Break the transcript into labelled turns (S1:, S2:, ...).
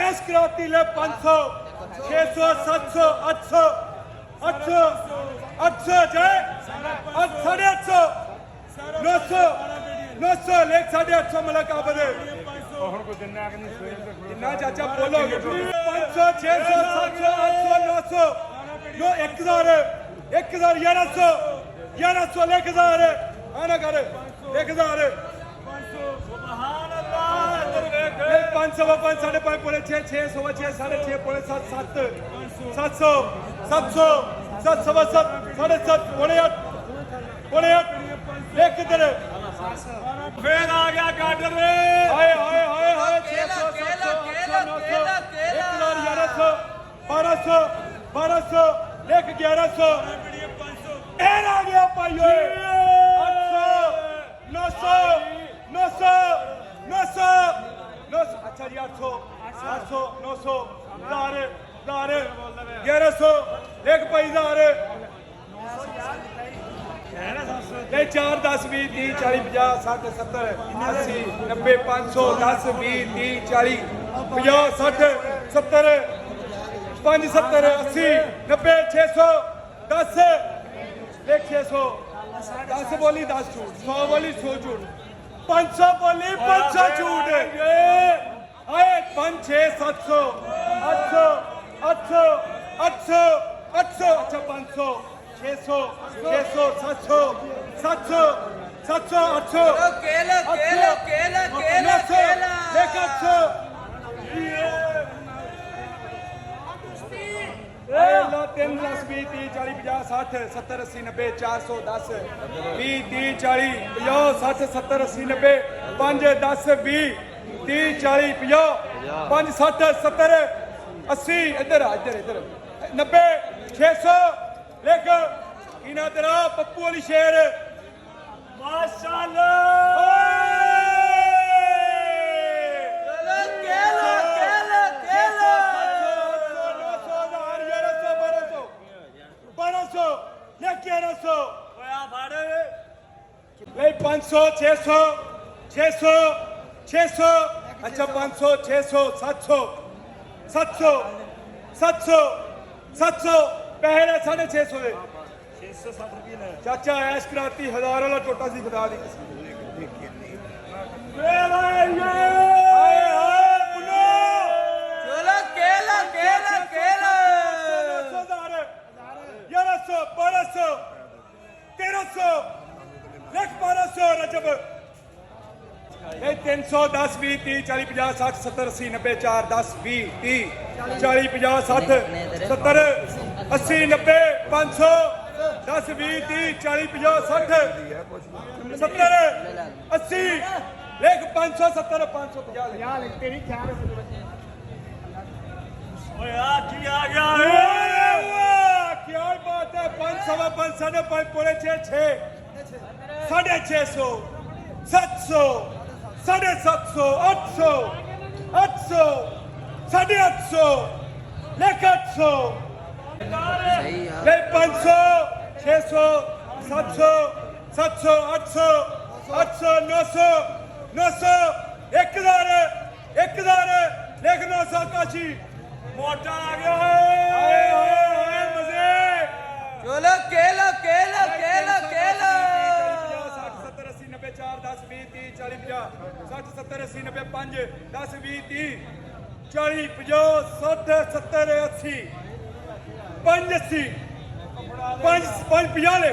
S1: ऐश कराती ले 500 600 700 800 800 800 जय 850 900 900 लेख 850 मलक आबदे जिन्ना चाचा बोलोगे 500 600 700 800 900 नो 1000 1100 1100 लेख 1000 आना कर लेख 1000 5 सवा 5 साढ़े 5 पौने 6 6 सवा 6 साढ़े 6 पौने 7 7 700 700 7 सवा 7 साढ़े 7 पौने 8 लेख किधर फिर आ गया गार्डन में हाय हाय हाय हाय 600 700 800 900 1200 लेख 1100 एन आ गया भाइयों 800 900 900 900 अच्छा जी 800 800 900 1000 1100 एक भाई 1000 नहीं 4 10 20 30 40 50 60 70 80 90 500 10 20 30 40 50 60 70 5 70 80 90 600 10 एक 600 10 बोली 10 झूठ 100 बोली 100 झूठ 500 बोली 500 झूठ आए 5 6 700 800 800 800 800 अच्छा 500 600 600 700 700 700 800
S2: केला केला केला केला केला
S1: 800 3 10 20 30 40 50 60 70 80 90 410 20 30 40 50 60 70 80 90 5 10 20 30 40 50 5 60 70 80 इधर इधर 90 600 लेख इना तेरा पप्पू वाली शेर माशाअल्लाह
S2: केला केला केला
S1: 1200 लेख 1100 नहीं 500 600 600 600 अच्छा 500 600 700 700 700 700 पहले 650 दे 660 रुपये चाचा ऐश कराती 1000 वाला टोटा सी खुदा दी
S2: चलो केला केला केला
S1: 1100 1200 1300 लेख 1200 रजब नहीं 300 10 20 30 40 50 60 70 80 90 4 10 20 30 40 50 60 70 80 90 500 10 20 30 40 50 60 70 80 लेख 570 550 तेरी ख्याल क्या बात है 5 सवा 5 साढ़े 5 पौने 6 6 साढ़े 600 700 साढ़े 700 800 800 साढ़े 800 लेख 800 ले 500 600 700 700 800 800 900 900 1000 1000 लेख 900 काशी मोटा आ गया है मजे
S2: चलो केला केला केला केला
S1: 60 70 80 90 4 10 20 30 40 50 60 70 80 90 5 10 20 30 40 50 60 70 80 5 80 5 50 ले